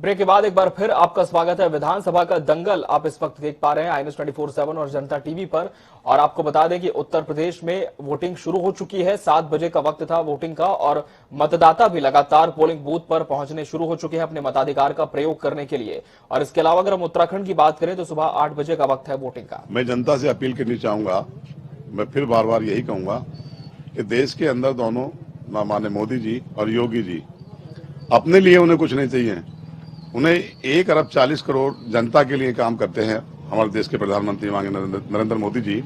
Break के बाद एक बार फिर आपका स्वागत है। विधानसभा का दंगल आप इस वक्त देख पा रहे हैं INS 24/7 और जनता टीवी पर। और आपको बता दें कि उत्तर प्रदेश में वोटिंग शुरू हो चुकी है। 7 बजे का वक्त था वोटिंग का और मतदाता भी लगातार पोलिंग बूथ पर पहुंचने शुरू हो चुके हैं अपने मताधिकार का प्रयोग करने के लिए। और इसके अलावा अगर हम उत्तराखंड की बात करें तो सुबह 8 बजे का वक्त है वोटिंग का। मैं जनता से अपील करनी चाहूंगा, मैं फिर बार बार यही कहूंगा कि देश के अंदर दोनों माननीय मोदी जी और योगी जी अपने लिए उन्हें कुछ नहीं चाहिए। उन्हें 1 अरब 40 करोड़ जनता के लिए काम करते हैं हमारे देश के प्रधानमंत्री माननीय नरेंद्र मोदी जी,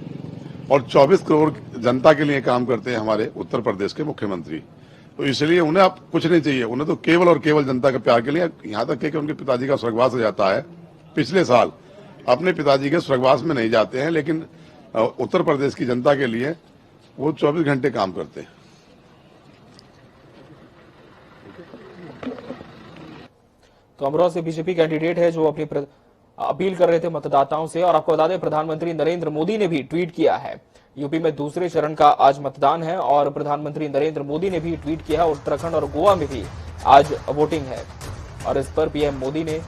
और 24 करोड़ जनता के लिए काम करते हैं हमारे उत्तर प्रदेश के मुख्यमंत्री। तो इसलिए उन्हें अब कुछ नहीं चाहिए, उन्हें तो केवल और केवल जनता के प्यार के लिए। यहाँ तक कि उनके पिताजी का स्वर्गवास हो जाता है पिछले साल, अपने पिताजी के स्वर्गवास में नहीं जाते हैं, लेकिन उत्तर प्रदेश की जनता के लिए वो 24 घंटे काम करते हैं। तो अमरोहा से बीजेपी कैंडिडेट है जो अपनी अपील कर रहे थे मतदाताओं से। और आपको बता दें प्रधानमंत्री नरेंद्र मोदी ने भी ट्वीट किया है। यूपी में दूसरे चरण का आज मतदान है और प्रधानमंत्री नरेंद्र मोदी ने भी ट्वीट किया है। उत्तराखंड और गोवा में भी आज वोटिंग है और इस पर पीएम मोदी ने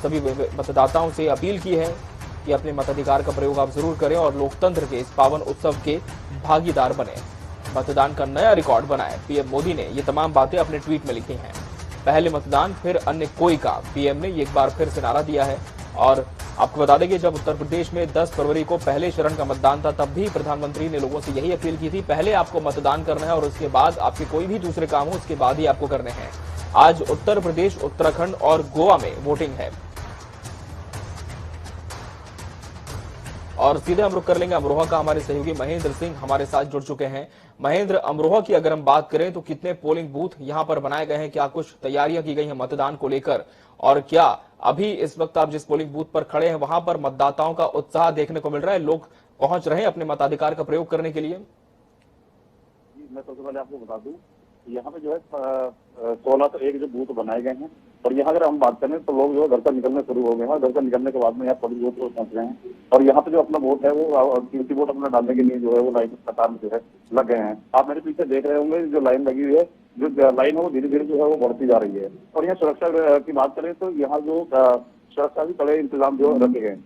सभी मतदाताओं से अपील की है कि अपने मताधिकार का प्रयोग आप जरूर करें और लोकतंत्र के इस पावन उत्सव के भागीदार बने, मतदान का नया रिकॉर्ड बनाएं। पीएम मोदी ने ये तमाम बातें अपने ट्वीट में लिखी हैं। पहले मतदान फिर अन्य कोई का पीएम ने एक बार फिर से नारा दिया है। और आपको बता दें कि जब उत्तर प्रदेश में 10 फरवरी को पहले चरण का मतदान था तब भी प्रधानमंत्री ने लोगों से यही अपील की थी, पहले आपको मतदान करना है और उसके बाद आपके कोई भी दूसरे काम हो उसके बाद ही आपको करने हैं। आज उत्तर प्रदेश, उत्तराखंड और गोवा में वोटिंग है। और सीधे हम रुक कर लेंगे अमरोहा का। हमारे सहयोगी महेंद्र सिंह हमारे साथ जुड़ चुके हैं। महेंद्र, अमरोहा की अगर हम बात करें तो कितने पोलिंग बूथ यहां पर बनाए गए हैं, क्या कुछ तैयारियां की गई हैं मतदान को लेकर, और क्या अभी इस वक्त आप जिस पोलिंग बूथ पर खड़े हैं वहां पर मतदाताओं का उत्साह देखने को मिल रहा है, लोग पहुंच रहे हैं अपने मताधिकार का प्रयोग करने के लिए? मैं सबसे पहले आपको बता दूं, यहाँ पे जो है 16 तो 1 जो बूथ बनाए गए हैं और यहाँ अगर हम बात करें तो लोग जो है घर से निकलने शुरू हो गए हैं और घर से निकलने के बाद में यहाँ पोलिंग बूथ पर पहुंच रहे हैं। और यहाँ पे जो अपना वोट है वो कीमती वोट अपना डालने के लिए जो है वो लाइन कतार में जो है लग गए हैं। आप मेरे पीछे देख रहे होंगे जो लाइन लगी हुई है, जो लाइन है वो धीरे धीरे जो है वो बढ़ती जा रही है। और यहाँ सुरक्षा की बात करें तो यहाँ जो सुरक्षा के कड़े इंतजाम जो रखे गए हैं।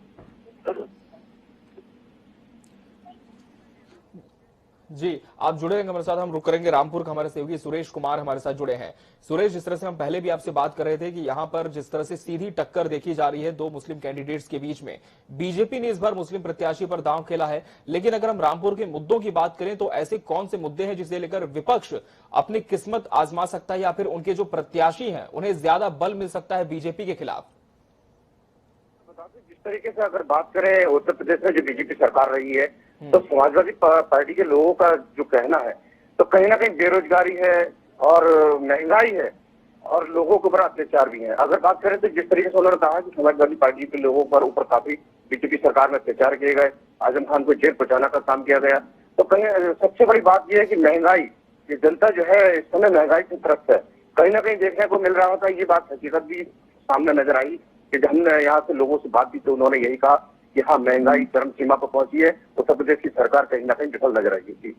जी, आप जुड़े रहेंगे हमारे साथ। हम रुक करेंगे रामपुर का। हमारे सहयोगी सुरेश कुमार हमारे साथ जुड़े हैं। सुरेश, जिस तरह से हम पहले भी आपसे बात कर रहे थे कि यहां पर जिस तरह से सीधी टक्कर देखी जा रही है दो मुस्लिम कैंडिडेट्स के बीच में, बीजेपी ने इस बार मुस्लिम प्रत्याशी पर दांव खेला है, लेकिन अगर हम रामपुर के मुद्दों की बात करें तो ऐसे कौन से मुद्दे हैं जिसे लेकर विपक्ष अपनी किस्मत आजमा सकता है या फिर उनके जो प्रत्याशी हैं उन्हें ज्यादा बल मिल सकता है बीजेपी के खिलाफ? जिस तरीके से अगर बात करें उत्तर प्रदेश में जो बीजेपी सरकार रही है तो समाजवादी पार्टी के लोगों का जो कहना है तो कहीं ना कहीं बेरोजगारी है और महंगाई है और लोगों के ऊपर अत्याचार भी है। अगर बात करें तो जिस तरीके से उन्होंने कहा कि समाजवादी पार्टी के लोगों पर ऊपर काफी बीजेपी सरकार में अत्याचार किए गए, आजम खान को जेल पहुंचाने का काम किया गया, तो कहीं सबसे बड़ी बात यह है कि महंगाई, ये जनता जो है इस समय महंगाई की तरफ है कहीं ना कहीं देखने को मिल रहा था। ये बात हकीकत भी सामने नजर आई कि जब हमने यहाँ से लोगों से बात की तो उन्होंने यही कहा कि हाँ, महंगाई चरम सीमा पर पहुंची है, उत्तर प्रदेश की सरकार कहीं ना कहीं विफल नजर आएगी।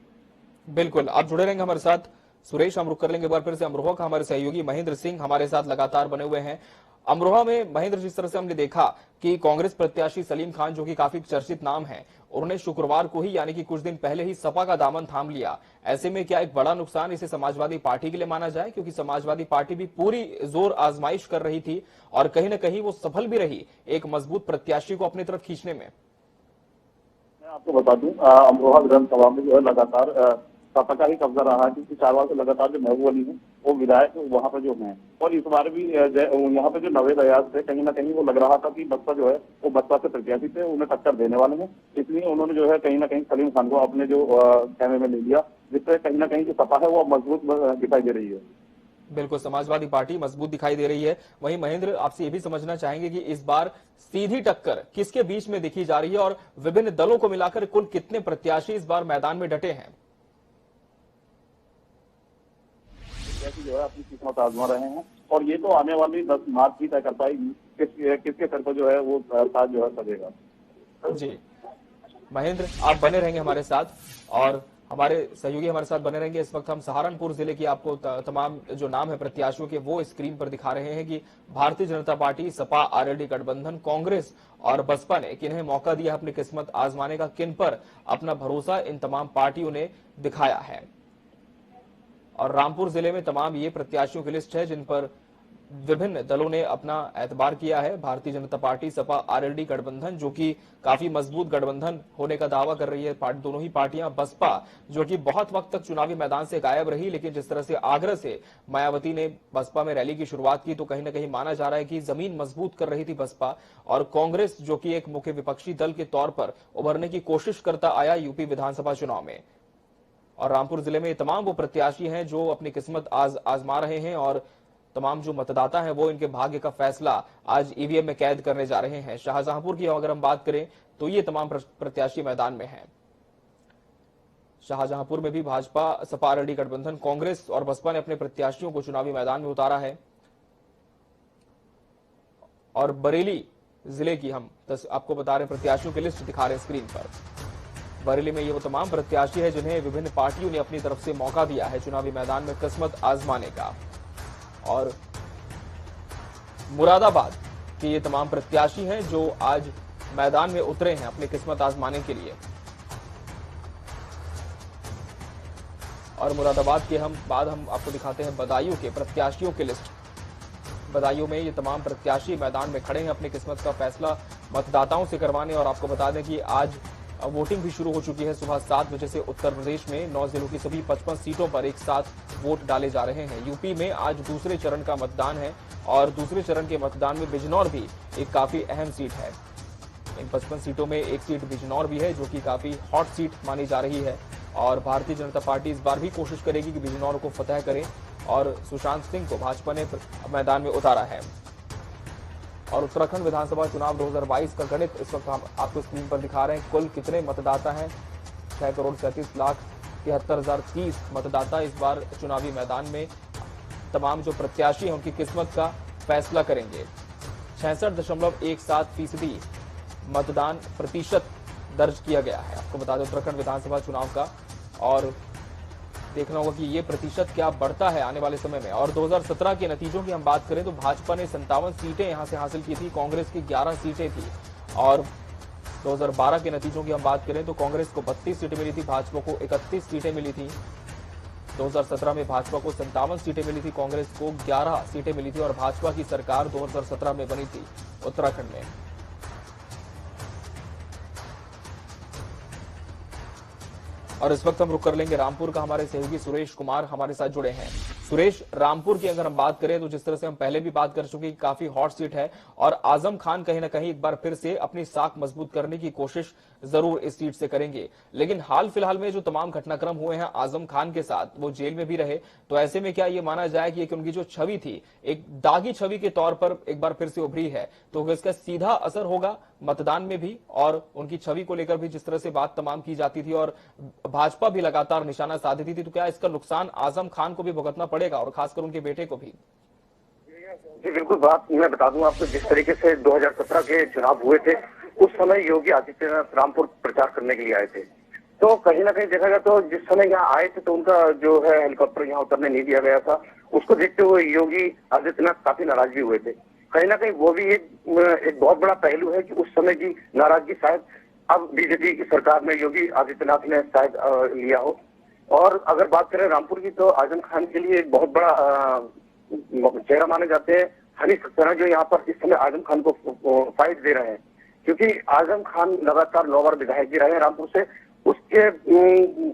बिल्कुल, आप जुड़े रहेंगे हमारे साथ। सुरेश, हम रुक कर लेंगे एक बार फिर से अमरोहा का। हमारे सहयोगी महेंद्र सिंह हमारे साथ लगातार बने हुए हैं। अमरोहा में महेंद्र, जिस तरह से हमने देखा कि कांग्रेस प्रत्याशी सलीम खान जो कि काफी चर्चित नाम है, उन्होंने शुक्रवार को ही यानी कि कुछ दिन पहले ही सपा का दामन थाम लिया। ऐसे में क्या एक बड़ा नुकसान इसे समाजवादी पार्टी के लिए माना जाए, क्योंकि समाजवादी पार्टी भी पूरी जोर आजमाइश कर रही थी और कहीं ना कहीं वो सफल भी रही एक मजबूत प्रत्याशी को अपनी तरफ खींचने में? मैं आपको बता दूं, अमरोहा विधानसभा में जो है लगातार सपा का ही कब्जा रहा है, क्योंकि 4 बार से लगातार जो महबूब अली है वो विधायक वहाँ पर जो हैं। और इस बार भी यहाँ पे जो नवेद अयाज थे कहीं ना कहीं वो लग रहा था कि बसपा जो है वो बसपा से प्रत्याशी थे, उन्हें टक्कर देने वाले हैं। इसलिए उन्होंने जो है कहीं ना कहीं सलीम खान को अपने जो खेमे में ले लिया, जिससे कहीं ना कहीं जो सपा है वो मजबूत दिखाई दे रही है। बिल्कुल, समाजवादी पार्टी मजबूत दिखाई दे रही है। वहीं महेंद्र, आपसे ये भी समझना चाहेंगे कि इस बार सीधी टक्कर किसके बीच में देखी जा रही है और विभिन्न दलों को मिलाकर कुल कितने प्रत्याशी इस बार मैदान में डटे हैं? जो है अपनी किस्मत आजमा रहे हैं और ये तो आने वाली 10 मार्च ही तय कर पाएगी किसके सर पर जो है वो साथ जो है सजेगा। जी महेंद्र, आप बने रहेंगे हमारे साथ और हमारे सहयोगी हमारे साथ बने रहेंगे। इस वक्त हम सहारनपुर जिले की आपको तमाम जो नाम है प्रत्याशियों के वो स्क्रीन पर दिखा रहे हैं कि भारतीय जनता पार्टी, सपा, आरएलडी गठबंधन, कांग्रेस और बसपा ने किन्हें मौका दिया अपनी किस्मत आजमाने का, किन पर अपना भरोसा इन तमाम पार्टियों ने दिखाया है। और रामपुर जिले में तमाम ये प्रत्याशियों की लिस्ट है जिन पर विभिन्न दलों ने अपना एतबार किया है। भारतीय जनता पार्टी, सपा, आरएलडी गठबंधन जो कि काफी मजबूत गठबंधन होने का दावा कर रही है दोनों ही पार्टियां, बसपा जो कि बहुत वक्त तक चुनावी मैदान से गायब रही, लेकिन जिस तरह से आगरा से मायावती ने बसपा में रैली की शुरुआत की तो कहीं ना कहीं माना जा रहा है कि जमीन मजबूत कर रही थी बसपा। और कांग्रेस जो कि एक मुख्य विपक्षी दल के तौर पर उभरने की कोशिश करता आया यूपी विधानसभा चुनाव में। और रामपुर जिले में तमाम वो प्रत्याशी हैं जो अपनी किस्मत आजमा रहे हैं और तमाम जो मतदाता हैं वो इनके भाग्य का फैसला आज ईवीएम में कैद करने जा रहे हैं। शाहजहांपुर की अगर हम बात करें तो ये तमाम प्रत्याशी मैदान में हैं। शाहजहांपुर में भी भाजपा, सपा, आरएलडी गठबंधन, कांग्रेस और बसपा ने अपने प्रत्याशियों को चुनावी मैदान में उतारा है। और बरेली जिले की हम आपको बता रहे प्रत्याशियों की लिस्ट दिखा रहे हैं स्क्रीन पर। बरेली में ये वो तमाम प्रत्याशी है जिन्हें विभिन्न पार्टियों ने अपनी तरफ से मौका दिया है चुनावी मैदान में किस्मत आजमाने का। और मुरादाबाद के ये तमाम प्रत्याशी हैं जो आज मैदान में उतरे हैं अपनी किस्मत आजमाने के लिए। और मुरादाबाद के बाद हम आपको दिखाते हैं बदायूं के प्रत्याशियों की लिस्ट। बदायूं में ये तमाम प्रत्याशी मैदान में खड़े हैं अपनी किस्मत का फैसला मतदाताओं से करवाने। और आपको बता दें कि आज वोटिंग भी शुरू हो चुकी है। सुबह 7 बजे से उत्तर प्रदेश में 9 जिलों की सभी 55 सीटों पर एक साथ वोट डाले जा रहे हैं। यूपी में आज दूसरे चरण का मतदान है और दूसरे चरण के मतदान में बिजनौर भी एक काफी अहम सीट है। इन 55 सीटों में एक सीट बिजनौर भी है जो कि काफी हॉट सीट मानी जा रही है। और भारतीय जनता पार्टी इस बार भी कोशिश करेगी कि बिजनौर को फतह करें और सुशांत सिंह को भाजपा ने मैदान में उतारा है। और उत्तराखंड विधानसभा चुनाव 2022 का गणित इस वक्त हम आपको स्क्रीन पर दिखा रहे हैं। कुल कितने मतदाता हैं? 6,37,73,030 मतदाता इस बार चुनावी मैदान में तमाम जो प्रत्याशी हैं उनकी किस्मत का फैसला करेंगे। 66.17% मतदान प्रतिशत दर्ज किया गया है। आपको बता दें उत्तराखंड विधानसभा चुनाव का, और देखना होगा कि ये प्रतिशत क्या बढ़ता है आने वाले समय में। और 2017 के नतीजों की हम बात करें तो भाजपा ने 57 सीटें यहां से हासिल की थी, कांग्रेस की 11 सीटें थी। और 2012 के नतीजों की हम बात करें तो कांग्रेस को 32 सीटें मिली थी, भाजपा को 31 सीटें मिली थी। 2017 में भाजपा को 57 सीटें मिली थी, कांग्रेस को 11 सीटें मिली थी और भाजपा की सरकार 2017 में बनी थी उत्तराखंड में। और इस वक्त हम रुक कर लेंगे रामपुर का। हमारे सहयोगी सुरेश कुमार हमारे साथ जुड़े हैं। सुरेश, रामपुर की अगर हम बात करें तो जिस तरह से हम पहले भी बात कर चुके हैं, काफी हॉट सीट है और आजम खान कहीं ना कहीं एक बार फिर से अपनी साख मजबूत करने की कोशिश जरूर इस सीट से करेंगे। लेकिन हाल फिलहाल में जो तमाम घटनाक्रम हुए हैं आजम खान के साथ, वो जेल में भी रहे, तो ऐसे में क्या ये माना जाए कि उनकी जो छवि थी एक दागी छवि के तौर पर एक बार फिर से उभरी है, तो इसका सीधा असर होगा मतदान में भी और उनकी छवि को लेकर भी जिस तरह से बात तमाम की जाती थी और भाजपा भी लगातार निशाना साधती थी, तो क्या इसका नुकसान आजम खान को भी भुगतना पड़ेगा और खासकर उनके बेटे को भी? जी बिल्कुल, बात मैं बता दूं आपको, जिस तरीके से 2017 के चुनाव हुए थे उस समय योगी आदित्यनाथ रामपुर प्रचार करने के लिए आए थे, तो कहीं ना कहीं देखा गया तो जिस समय यहाँ आए थे तो उनका जो है हेलीकॉप्टर यहाँ उतरने नहीं दिया गया था, उसको देखते हुए योगी आदित्यनाथ काफी नाराज भी हुए थे। कहीं ना कहीं वो भी एक बहुत बड़ा पहलू है कि उस समय की नाराजगी शायद अब बीजेपी की सरकार में योगी आदित्यनाथ ने शायद लिया हो। और अगर बात करें रामपुर की तो आजम खान के लिए एक बहुत बड़ा चेहरा माने जाते हैं हनी सक्सेना, जो यहाँ पर इस समय आजम खान को फाइट दे रहे हैं, क्योंकि आजम खान लगातार 9 बार विधायक भी रहे हैं रामपुर से। उसके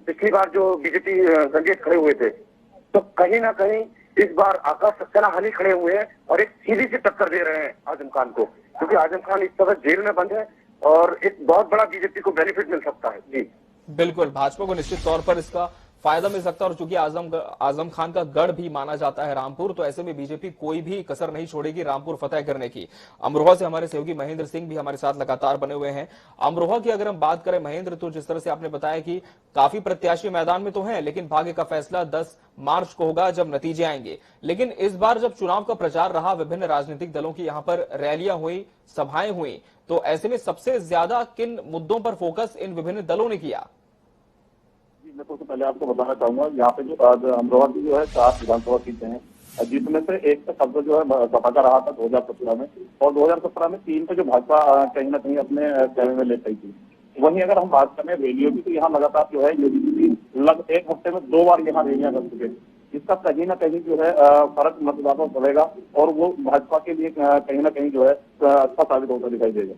पिछली बार जो बीजेपी कैंडिडेट खड़े हुए थे, तो कहीं ना कहीं इस बार आकाश सक्सेना हनी खड़े हुए हैं और एक सीधी सी टक्कर दे रहे हैं आजम खान को, क्योंकि आजम खान इस समय जेल में बंद है और एक बहुत बड़ा बीजेपी को बेनिफिट मिल सकता है। जी बिल्कुल, भाजपा को निश्चित तौर पर इसका फायदा मिल सकता है और चूंकि आजम खान का गढ़ भी माना जाता है रामपुर, तो ऐसे में बीजेपी कोई भी कसर नहीं छोड़ेगी रामपुर फतेह करने की। अमरोहा से हमारे सहयोगी महेंद्र सिंह भी हमारे साथ लगातार बने हुए हैं। अमरोहा की अगर हम बात करें महेंद्र, तो जिस तरह से आपने बताया कि काफी प्रत्याशी मैदान में तो हैं, लेकिन भाग्य का फैसला 10 मार्च को होगा जब नतीजे आएंगे। लेकिन इस बार जब चुनाव का प्रचार रहा, विभिन्न राजनीतिक दलों की यहाँ पर रैलियां हुई, सभाएं हुई, तो ऐसे में सबसे ज्यादा किन मुद्दों पर फोकस इन विभिन्न दलों ने किया? मैं सबसे पहले आपको बताना चाहूंगा, यहाँ पे जो आज अमरोहा की जो है 4 विधानसभा सीटें हैं, जिसमें से एक का कब्जा जो है सपा का रहा था 2017 में, और 2017 में 3 पे जो भाजपा कहीं ना कहीं अपने कहने में ले पाई थी। वहीं अगर हम बात करें रैलियों की, तो यहाँ लगातार जो है योगी लगभग एक हफ्ते में 2 बार यहाँ रैलियां कर चुके हैं। इसका कहीं ना कहीं जो है फर्क मतदाताओं को पड़ेगा, और वो भाजपा के लिए कहीं ना कहीं जो है अच्छा साबित होता दिखाई देगा।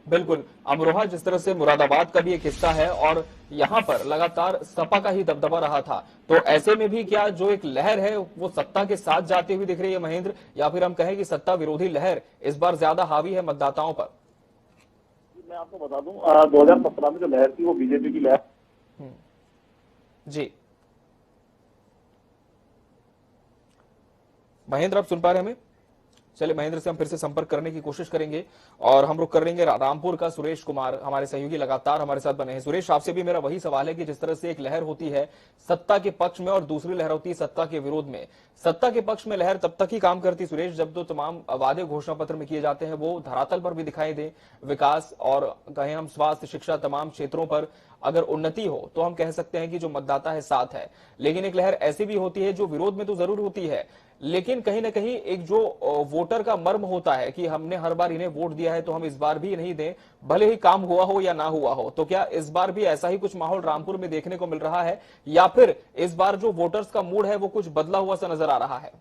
बिल्कुल, अमरोहा जिस तरह से मुरादाबाद का भी एक हिस्सा है और यहाँ पर लगातार सपा का ही दबदबा रहा था, तो ऐसे में भी क्या जो एक लहर है वो सत्ता के साथ जाती हुई दिख रही है महेंद्र, या फिर हम कहें कि सत्ता विरोधी लहर इस बार ज्यादा हावी है मतदाताओं पर? मैं आपको बता दूं 2017 में जो लहर थी वो बीजेपी की लहर। जी महेंद्र, आप सुन पा रहे हैं हमें? चलिए, महेंद्र से हम फिर से संपर्क करने की कोशिश करेंगे और हम रुक कर लेंगे रामपुर का। सुरेश कुमार हमारे सहयोगी लगातार हमारे साथ बने हैं। सुरेश, आपसे भी मेरा वही सवाल है कि जिस तरह से एक लहर होती है सत्ता के पक्ष में और दूसरी लहर होती है सत्ता के विरोध में, सत्ता के पक्ष में लहर तब तक ही काम करती सुरेश जब तो तमाम वादे घोषणा पत्र में किए जाते हैं वो धरातल पर भी दिखाई दे, विकास और कहें हम स्वास्थ्य, शिक्षा, तमाम क्षेत्रों पर अगर उन्नति हो तो हम कह सकते हैं कि जो मतदाता है साथ है। लेकिन एक लहर ऐसी भी होती है जो विरोध में तो जरूर होती है, लेकिन कहीं ना कहीं एक जो वोटर का मर्म होता है कि हमने हर बार इन्हें वोट दिया है तो हम इस बार भी नहीं दें, भले ही काम हुआ हो या ना हुआ हो। तो क्या इस बार भी ऐसा ही कुछ माहौल रामपुर में देखने को मिल रहा है, या फिर इस बार जो वोटर्स का मूड है वो कुछ बदला हुआ सा नजर आ रहा है?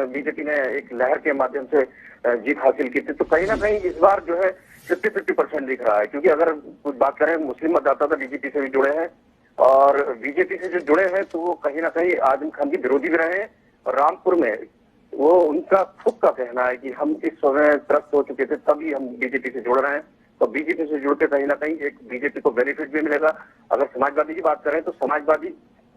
बीजेपी ने एक लहर के माध्यम से जीत हासिल की थी, तो कहीं ना कहीं इस बार जो है 50-50% दिख रहा है। क्योंकि अगर कुछ बात करें, मुस्लिम मतदाता तो बीजेपी से भी जुड़े हैं, और बीजेपी से जो जुड़े हैं तो वो कहीं ना कहीं आजम खान के विरोधी भी रहे हैं। और रामपुर में वो उनका खुद का कहना है कि हम इस समय त्रस्त हो चुके थे तभी हम बीजेपी से जुड़ रहे हैं। तो बीजेपी से जुड़ के कहीं ना कहीं एक बीजेपी को बेनिफिट भी मिलेगा। अगर समाजवादी की बात करें तो समाजवादी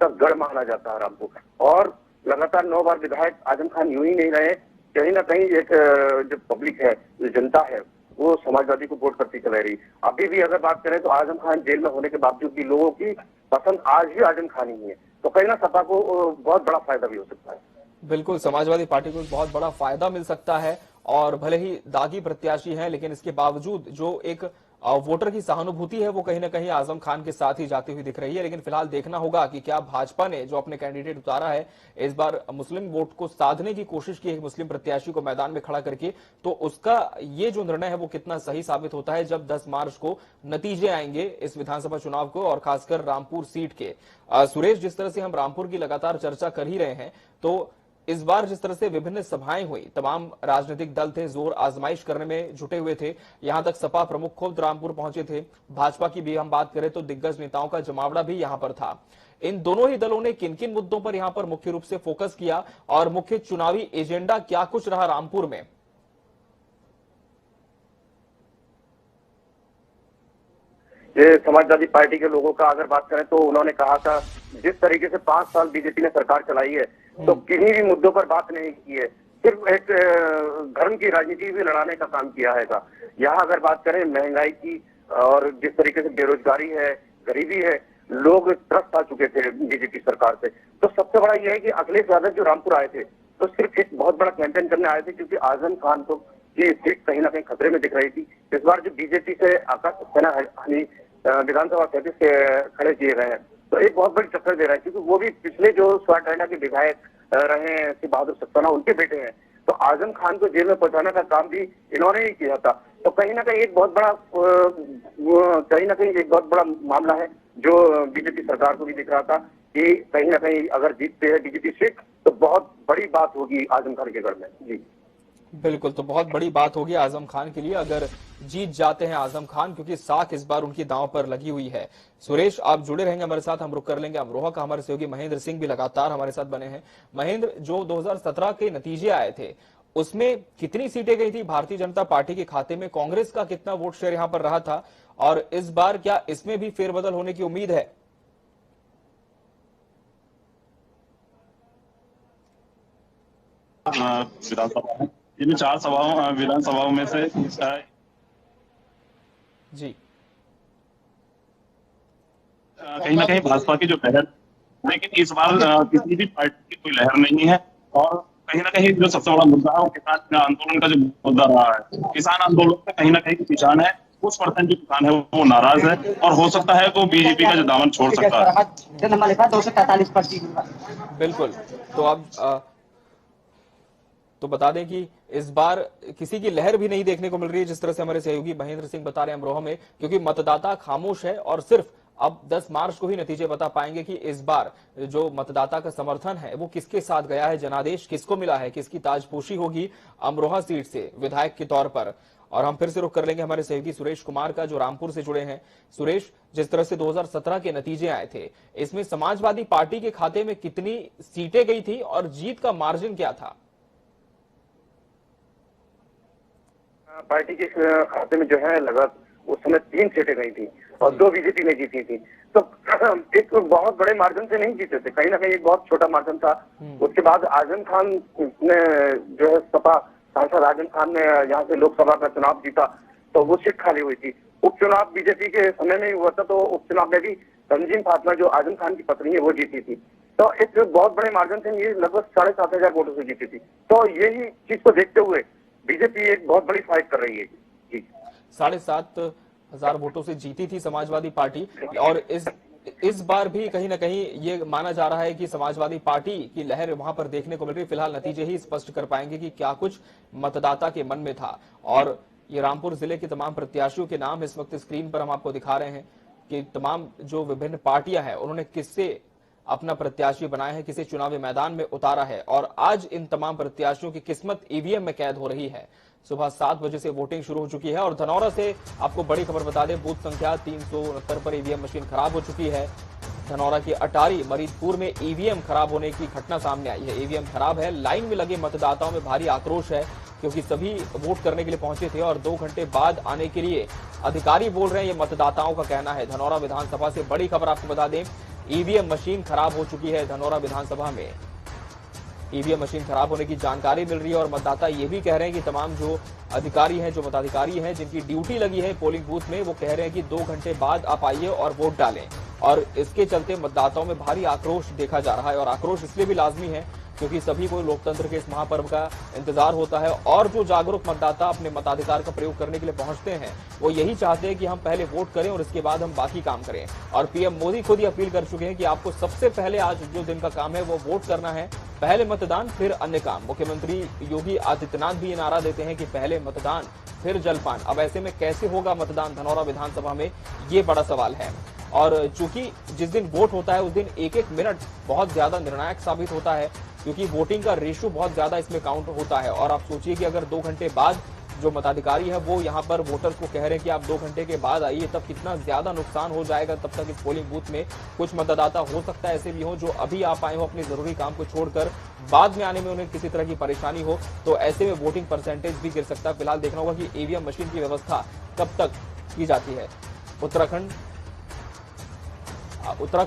का गढ़ माना जाता है रामपुर, और लगातार 9 बार विधायक आजम खान यूं ही नहीं रहे। कहीं ना कहीं एक जो पब्लिक है, जो जनता है, वो समाजवादी को वोट करती चला रही। अभी भी अगर बात करें तो आजम खान जेल में होने के बावजूद भी लोगों की पसंद आज भी आजम खान ही है। तो कहीं ना सपा को बहुत बड़ा फायदा भी हो सकता है। बिल्कुल, समाजवादी पार्टी को बहुत बड़ा फायदा मिल सकता है, और भले ही दागी प्रत्याशी हैं लेकिन इसके बावजूद जो एक वोटर की सहानुभूति है वो कहीं ना कहीं आजम खान के साथ ही जाती हुई दिख रही है। लेकिन फिलहाल देखना होगा कि क्या भाजपा ने जो अपने कैंडिडेट उतारा है इस बार मुस्लिम वोट को साधने की कोशिश की है मुस्लिम प्रत्याशी को मैदान में खड़ा करके, तो उसका ये जो निर्णय है वो कितना सही साबित होता है जब 10 मार्च को नतीजे आएंगे इस विधानसभा चुनाव को, और खासकर रामपुर सीट के। सुरेश, जिस तरह से हम रामपुर की लगातार चर्चा कर ही रहे हैं, तो इस बार जिस तरह से विभिन्न सभाएं हुई, तमाम राजनीतिक दल थे जोर आजमाइश करने में जुटे हुए थे, यहां तक सपा प्रमुख खुद रामपुर पहुंचे थे। भाजपा की भी हम बात करें तो दिग्गज नेताओं का जमावड़ा भी यहां पर था। इन दोनों ही दलों ने किन किन मुद्दों पर यहां पर मुख्य रूप से फोकस किया, और मुख्य चुनावी एजेंडा क्या कुछ रहा रामपुर में? ये समाजवादी पार्टी के लोगों का अगर बात करें तो उन्होंने कहा था, जिस तरीके से 5 साल बीजेपी ने सरकार चलाई है तो किन्हीं भी मुद्दों पर बात नहीं की है, सिर्फ एक धर्म की राजनीति भी लड़ाने का काम किया है। यहाँ अगर बात करें महंगाई की और जिस तरीके से बेरोजगारी है, गरीबी है, लोग त्रस्त आ चुके थे बीजेपी सरकार से। तो सबसे बड़ा यह है कि अखिलेश यादव जो रामपुर आए थे तो सिर्फ एक बहुत बड़ा कैंपेन करने आए थे, क्योंकि आजम खान तो की सीट कहीं ना कहीं खतरे में दिख रही थी। इस बार जो बीजेपी से आकाश सक्सेना विधानसभा 33 से खड़े किए गए हैं, तो एक बहुत बड़ी टक्कर दे रहा है, क्योंकि वो भी पिछले जो स्वाटैना के विधायक रहे हैं श्री बहादुर सक्सेना, उनके बेटे हैं। तो आजम खान को जेल में पहुंचाने का काम भी इन्होंने ही किया था। तो कहीं ना कहीं एक बहुत बड़ा मामला है जो बीजेपी सरकार को भी दिख रहा था कि कहीं ना कहीं अगर जीतते हैं बीजेपी सीट तो बहुत बड़ी बात होगी आजम खान के गढ़ में। जी बिल्कुल, तो बहुत बड़ी बात होगी आजम खान के लिए अगर जीत जाते हैं आजम खान, क्योंकि साख इस बार उनकी दांव पर लगी हुई है। सुरेश, आप जुड़े रहेंगे हमारे साथ, हम रुक कर लेंगे अमरोहा का। हमारे सहयोगी महेंद्र सिंह भी लगातार हमारे साथ बने हैं। महेंद्र, जो 2017 के नतीजे आए थे उसमें कितनी सीटें गई थी भारतीय जनता पार्टी के खाते में, कांग्रेस का कितना वोट शेयर यहां पर रहा था, और इस बार क्या इसमें भी फेरबदल होने की उम्मीद है? विधानसभा है, इन 4 विधानसभाओं में से जी कहीं ना कहीं भाजपा की जो लहर, लेकिन इस बार किसी भी पार्टी की कोई लहर नहीं है। और कहीं ना कहीं जो सबसे बड़ा मुद्दा है वो किसान आंदोलन का जो मुद्दा रहा है, किसान आंदोलन का कहीं ना कहीं किसान है कुछ परसेंट जो किसान है वो नाराज है और हो सकता है वो बीजेपी का जो दामन छोड़ सकता है। 243 बिल्कुल। तो अब तो बता दें कि इस बार किसी की लहर भी नहीं देखने को मिल रही है, जिस तरह से हमारे सहयोगी महेंद्र सिंह बता रहे हैं अमरोहा में, क्योंकि मतदाता खामोश है और सिर्फ अब 10 मार्च को ही नतीजे बता पाएंगे कि इस बार जो मतदाता का समर्थन है वो किसके साथ गया है, जनादेश किसको मिला है, किसकी ताजपोशी होगी अमरोहा सीट से विधायक के तौर पर। और हम फिर से रुख कर लेंगे हमारे सहयोगी सुरेश कुमार का, जो रामपुर से जुड़े हैं। सुरेश, जिस तरह से 2017 के नतीजे आए थे, इसमें समाजवादी पार्टी के खाते में कितनी सीटें गई थी और जीत का मार्जिन क्या था? पार्टी के खाते में जो है लगभग उस समय 3 सीटें गई थी और 2 बीजेपी ने जीती थी। तो एक बहुत बड़े मार्जिन से नहीं जीते थे, कहीं ना कहीं एक बहुत छोटा मार्जिन था। उसके बाद आजम खान ने जो है सपा सांसद आजम खान ने यहाँ से लोकसभा का चुनाव जीता, तो वो सीट खाली हुई थी। उपचुनाव बीजेपी के समय में हुआ था, तो उपचुनाव में भी तंजीम फातिमा जो आजम खान की पत्नी है वो जीती थी। तो एक बहुत बड़े मार्जिन से ये लगभग 7,500 वोटों से जीती थी। तो यही चीज को देखते हुए बीजेपी एक बहुत बड़ी फाइट कर रही है जी। 7,500 वोटों से जीती थी समाजवादी पार्टी। और इस बार भी कहीं ना कहीं ये माना जा रहा है कि समाजवादी पार्टी की लहर वहां पर देखने को मिल रही है। फिलहाल नतीजे ही स्पष्ट कर पाएंगे कि क्या कुछ मतदाता के मन में था। और ये रामपुर जिले के तमाम प्रत्याशियों के नाम इस वक्त स्क्रीन पर हम आपको दिखा रहे हैं कि तमाम जो विभिन्न पार्टियां हैं उन्होंने किससे अपना प्रत्याशी बनाया है, किसे चुनावी मैदान में उतारा है। और आज इन तमाम प्रत्याशियों की किस्मत ईवीएम में कैद हो रही है। सुबह 7 बजे से वोटिंग शुरू हो चुकी है। और धनौरा से आपको बड़ी खबर बता दें, बूथ संख्या 369 पर ईवीएम मशीन खराब हो चुकी है। धनौरा की अटारी मरीजपुर में ईवीएम खराब होने की घटना सामने आई है। ईवीएम खराब है, लाइन में लगे मतदाताओं में भारी आक्रोश है, क्योंकि सभी वोट करने के लिए पहुंचे थे और 2 घंटे बाद आने के लिए अधिकारी बोल रहे हैं, ये मतदाताओं का कहना है। धनौरा विधानसभा से बड़ी खबर आपको बता दें, ईवीएम मशीन खराब हो चुकी है धनौरा विधानसभा में। ईवीएम मशीन खराब होने की जानकारी मिल रही है और मतदाता ये भी कह रहे हैं कि तमाम जो अधिकारी हैं, जो मताधिकारी हैं, जिनकी ड्यूटी लगी है पोलिंग बूथ में, वो कह रहे हैं कि 2 घंटे बाद आप आइए और वोट डालें। और इसके चलते मतदाताओं में भारी आक्रोश देखा जा रहा है। और आक्रोश इसलिए भी लाजमी है क्योंकि सभी को लोकतंत्र के इस महापर्व का इंतजार होता है। और जो जागरूक मतदाता अपने मताधिकार का प्रयोग करने के लिए पहुंचते हैं, वो यही चाहते हैं कि हम पहले वोट करें और इसके बाद हम बाकी काम करें। और पीएम मोदी खुद ही अपील कर चुके हैं कि आपको सबसे पहले आज जो दिन का काम है वो वोट करना है, पहले मतदान फिर अन्य काम। मुख्यमंत्री योगी आदित्यनाथ भी ये नारा देते हैं कि पहले मतदान फिर जलपान। अब ऐसे में कैसे होगा मतदान धनौरा विधानसभा में, ये बड़ा सवाल है। और चूंकि जिस दिन वोट होता है उस दिन एक एक मिनट बहुत ज्यादा निर्णायक साबित होता है, क्योंकि वोटिंग का रेशियो बहुत ज्यादा इसमें काउंट होता है। और आप सोचिए कि अगर 2 घंटे बाद जो मताधिकारी है वो यहाँ पर वोटर्स को कह रहे हैं कि आप 2 घंटे के बाद आइए, तब कितना ज्यादा नुकसान हो जाएगा। तब तक इस पोलिंग बूथ में कुछ मतदाता हो सकता है ऐसे भी हो जो अभी आप आए हो अपने जरूरी काम को छोड़कर, बाद में आने में उन्हें किसी तरह की परेशानी हो, तो ऐसे में वोटिंग परसेंटेज भी गिर सकता है। फिलहाल देखना होगा कि ईवीएम मशीन की व्यवस्था कब तक की जाती है। उत्तराखंड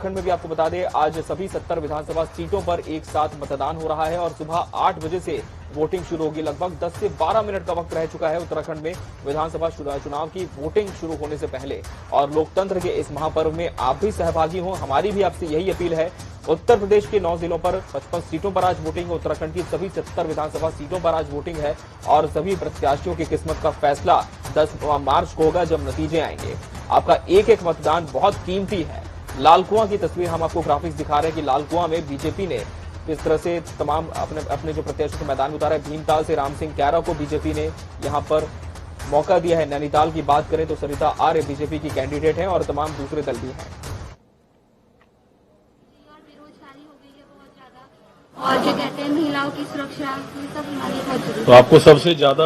में भी आपको बता दें, आज सभी 70 विधानसभा सीटों पर एक साथ मतदान हो रहा है और सुबह 8 बजे से वोटिंग शुरू होगी। लगभग 10 से 12 मिनट का वक्त रह चुका है उत्तराखंड में विधानसभा चुनाव की वोटिंग शुरू होने से पहले। और लोकतंत्र के इस महापर्व में आप भी सहभागी हो, हमारी भी आपसे यही अपील है। उत्तर प्रदेश के 9 जिलों पर 55 सीटों पर आज वोटिंग है। उत्तराखंड की सभी 70 विधानसभा सीटों पर आज वोटिंग है और सभी प्रत्याशियों की किस्मत का फैसला 10 मार्च को होगा, जब नतीजे आएंगे। आपका एक एक मतदान बहुत कीमती है। लालकुआं की तस्वीर हम आपको ग्राफिक्स दिखा रहे हैं कि लालकुआं में बीजेपी ने किस तरह से तमाम अपने जो प्रत्याशी को मैदान में उतारा है। भीमताल से राम सिंह कैरा को बीजेपी ने यहां पर मौका दिया है। नैनीताल की बात करें तो सरिता आर्य बीजेपी की कैंडिडेट हैं और तमाम दूसरे दल भी हैं। और जो कहते हैं महिलाओं की सुरक्षा, ये सब हमारे लिए बहुत जरूरी है। तो आपको सबसे ज्यादा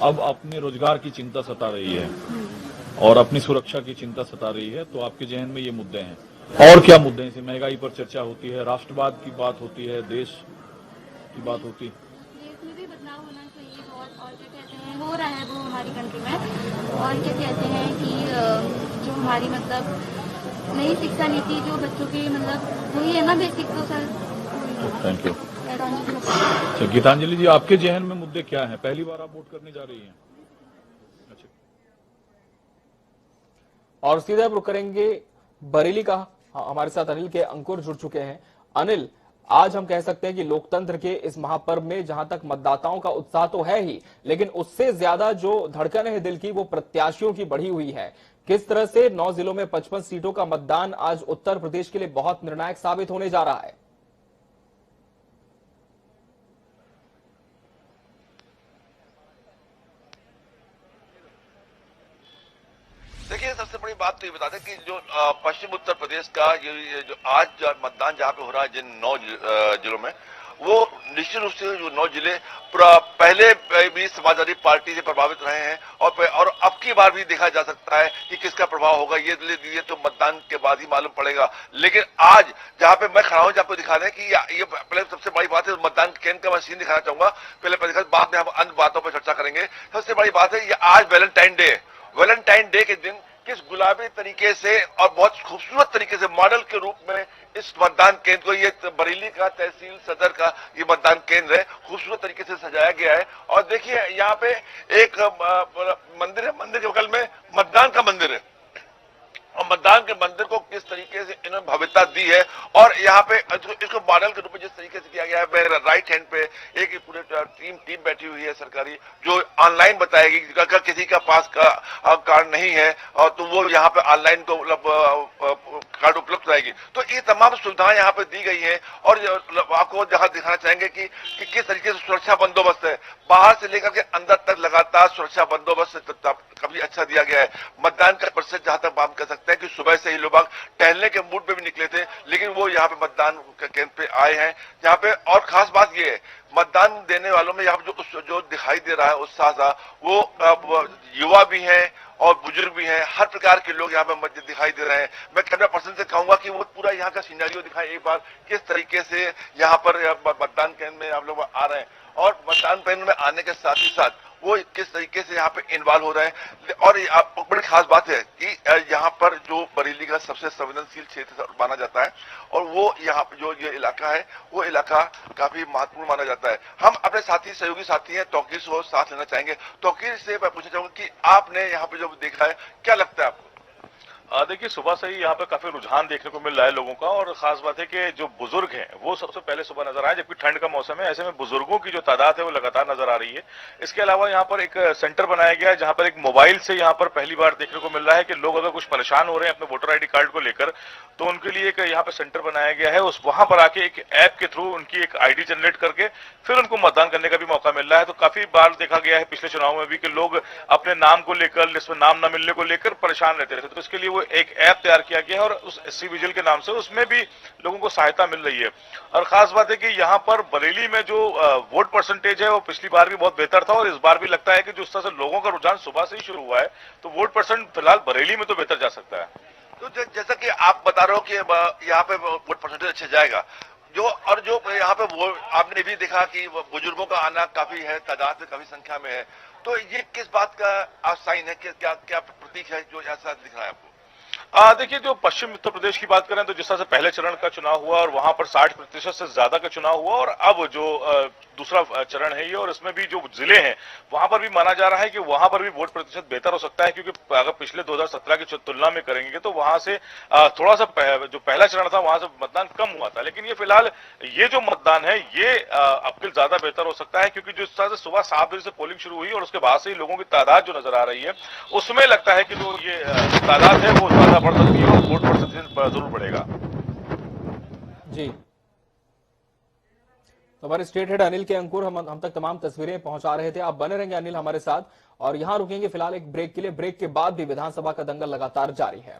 अब अपने रोजगार की चिंता सता रही है और अपनी सुरक्षा की चिंता सता रही है, तो आपके जहन में ये मुद्दे हैं। और क्या मुद्दे हैं? जैसे महंगाई पर चर्चा होती है, राष्ट्रवाद की बात होती है, देश की बात होती है। देश में भी बदलाव होना चाहिए बहुत। और क्या कहते हैं, हो रहा है वो हमारी कंट्री में। और क्या कहते हैं कि जो हमारी मतलब नई शिक्षा नीति जो बच्चों की मतलब वही है ना बेसिक, तो सर थैंक यू। अच्छा गीतांजलि जी, आपके जहन में मुद्दे क्या हैं? पहली बार आप वोट करने जा रही हैं? अच्छा। और सीधे अब रुक करेंगे बरेली का। हमारे साथ अनिल के अंकुर जुड़ चुके हैं। अनिल, आज हम कह सकते हैं कि लोकतंत्र के इस महापर्व में जहां तक मतदाताओं का उत्साह तो है ही, लेकिन उससे ज्यादा जो धड़कन है दिल की वो प्रत्याशियों की बढ़ी हुई है। किस तरह से 9 जिलों में 55 सीटों का मतदान आज उत्तर प्रदेश के लिए बहुत निर्णायक साबित होने जा रहा है। देखिए, सबसे बड़ी बात तो ये बता दें कि जो पश्चिम उत्तर प्रदेश का ये जो आज मतदान जहाँ पे हो रहा है जिन 9 जिलों में, वो निश्चित रूप से जो 9 जिले पहले भी समाजवादी पार्टी से प्रभावित रहे हैं और अब की बार भी देखा जा सकता है कि किसका प्रभाव होगा ये तो मतदान के बाद ही मालूम पड़ेगा। लेकिन आज जहाँ पे मैं खड़ा हूँ, आपको दिखा रहे हैं कि ये पहले सबसे बड़ी बात है मतदान केंद्र का मशीन दिखाना चाहूंगा। पहले बाद में हम अन्य बातों पर चर्चा करेंगे। सबसे बड़ी बात है ये आज वैलेंटाइन डे के दिन किस गुलाबी तरीके से और बहुत खूबसूरत तरीके से मॉडल के रूप में इस मतदान केंद्र को, ये बरेली का तहसील सदर का ये मतदान केंद्र है, खूबसूरत तरीके से सजाया गया है। और देखिए यहाँ पे एक मंदिर है, मंदिर के बगल में मतदान का मंदिर है और मतदान के मंदिर को किस तरीके से इन्होंने भव्यता दी है। और यहाँ पे इसको मॉडल के रूप में जिस तरीके से किया गया है, मेरे राइट हैंड पे एक पूरे टीम बैठी हुई है सरकारी, जो ऑनलाइन बताएगी अगर किसी का पास का कार्ड नहीं है और तो वो यहाँ पे ऑनलाइन को कार्ड उपलब्ध रहेगी। तो ये तमाम सुविधाएं यहाँ पे दी गई है। और आपको जहाँ दिखाना चाहेंगे कि किस तरीके से सुरक्षा बंदोबस्त है, बाहर से लेकर के अंदर तक लगातार सुरक्षा बंदोबस्त काफी अच्छा दिया गया है। मतदान का प्रतिशत जहां तक बात कर सकते हैं कि सुबह से ही लोग टहलने के मूड पे भी निकले थे, लेकिन वो यहाँ पे मतदान केंद्र पे आए हैं। यहाँ पे और खास बात ये है, मतदान देने वालों में यहाँ पे जो दिखाई दे रहा है उत्साह सा, वो युवा भी हैं और बुजुर्ग भी हैं, हर प्रकार के लोग यहाँ पे दिखाई दे रहे हैं। मैं कैमरा पर्सन से कहूंगा कि वो पूरा यहाँ का सिनेरियो दिखाएं एक बार, किस तरीके से यहाँ पर मतदान केंद्र में आप लोग आ रहे हैं और मतदान केंद्र में आने के साथ ही साथ वो किस तरीके से यहाँ पे इन्वॉल्व हो रहे हैं। और बड़ी खास बात है कि यहाँ पर जो बरेली का सबसे संवेदनशील क्षेत्र माना जाता है और वो यहाँ पे जो ये इलाका है वो इलाका काफी महत्वपूर्ण माना जाता है। हम अपने साथी सहयोगी साथी हैं तौकीर से साथ लेना चाहेंगे। तौकीर से मैं पूछना चाहूंगा कि आपने यहाँ पे जो देखा है, क्या लगता है आपको? देखिए, सुबह से ही यहाँ पे काफी रुझान देखने को मिल रहा है लोगों का। और खास बात है कि जो बुजुर्ग हैं वो सबसे पहले सुबह नजर आए, जबकि ठंड का मौसम है, ऐसे में बुजुर्गों की जो तादाद है वो लगातार नजर आ रही है। इसके अलावा यहाँ पर एक सेंटर बनाया गया है जहाँ पर एक मोबाइल से यहाँ पर पहली बार देखने को मिल रहा है कि लोग अगर कुछ परेशान हो रहे हैं अपने वोटर ID कार्ड को लेकर, तो उनके लिए एक यहाँ पे सेंटर बनाया गया है। उस वहां पर आके एक ऐप के थ्रू उनकी एक ID जनरेट करके फिर उनको मतदान करने का भी मौका मिल रहा है। तो काफी बार देखा गया है पिछले चुनाव में भी कि लोग अपने नाम को लेकर, लिस्ट में नाम न मिलने को लेकर परेशान रहते थे। तो इसके लिए वो एक ऐप तैयार किया गया है और उस SC विजिल के नाम से उसमें भी लोगों को सहायता मिल रही है। और खास बात है कि यहाँ पर बरेली में जो वोट परसेंटेज है वो पिछली बार भी बहुत बेहतर था और इस बार भी लगता है कि जिस तरह से लोगों का रुझान सुबह से ही शुरू हुआ है, तो वोट परसेंट फिलहाल बरेली में तो बेहतर जा सकता है। तो जैसा कि आप बता रहे हो कि यहाँ पे वोट परसेंटेज अच्छा जाएगा, जो यहाँ पे वो आपने भी देखा कि बुजुर्गों का आना काफी है, तादाद में काफी संख्या में है, तो ये किस बात का साइन है, क्या प्रतीक है जो ऐसा दिख रहा है आपको? देखिए, जो पश्चिम उत्तर प्रदेश की बात करें तो जिस तरह से पहले चरण का चुनाव हुआ और वहां पर 60% से ज्यादा का चुनाव हुआ और अब जो दूसरा चरण है ये, और इसमें भी जो जिले हैं वहां पर भी माना जा रहा है कि वहां पर भी वोट प्रतिशत बेहतर हो सकता है, क्योंकि अगर पिछले 2017 की तुलना में करेंगे तो वहां से थोड़ा सा जो पहला चरण था वहां से मतदान कम हुआ था। लेकिन ये फिलहाल ये जो मतदान है ये अब के ज्यादा बेहतर हो सकता है, क्योंकि जिस तरह से सुबह 7 बजे से पोलिंग शुरू हुई और उसके बाद से ही लोगों की तादाद जो नजर आ रही है उसमें लगता है कि जो ये तादाद है वो ज्यादा बढ़ सकती है और वोट परसेंटेज जरूर बढ़ेगा। जी, तो हमारे स्टेट हेड अनिल के अंकुर हम तक तमाम तस्वीरें पहुंचा रहे थे। आप बने रहेंगे अनिल हमारे साथ और यहां रुकेंगे फिलहाल एक ब्रेक के लिए। ब्रेक के बाद भी विधानसभा का दंगल लगातार जारी है।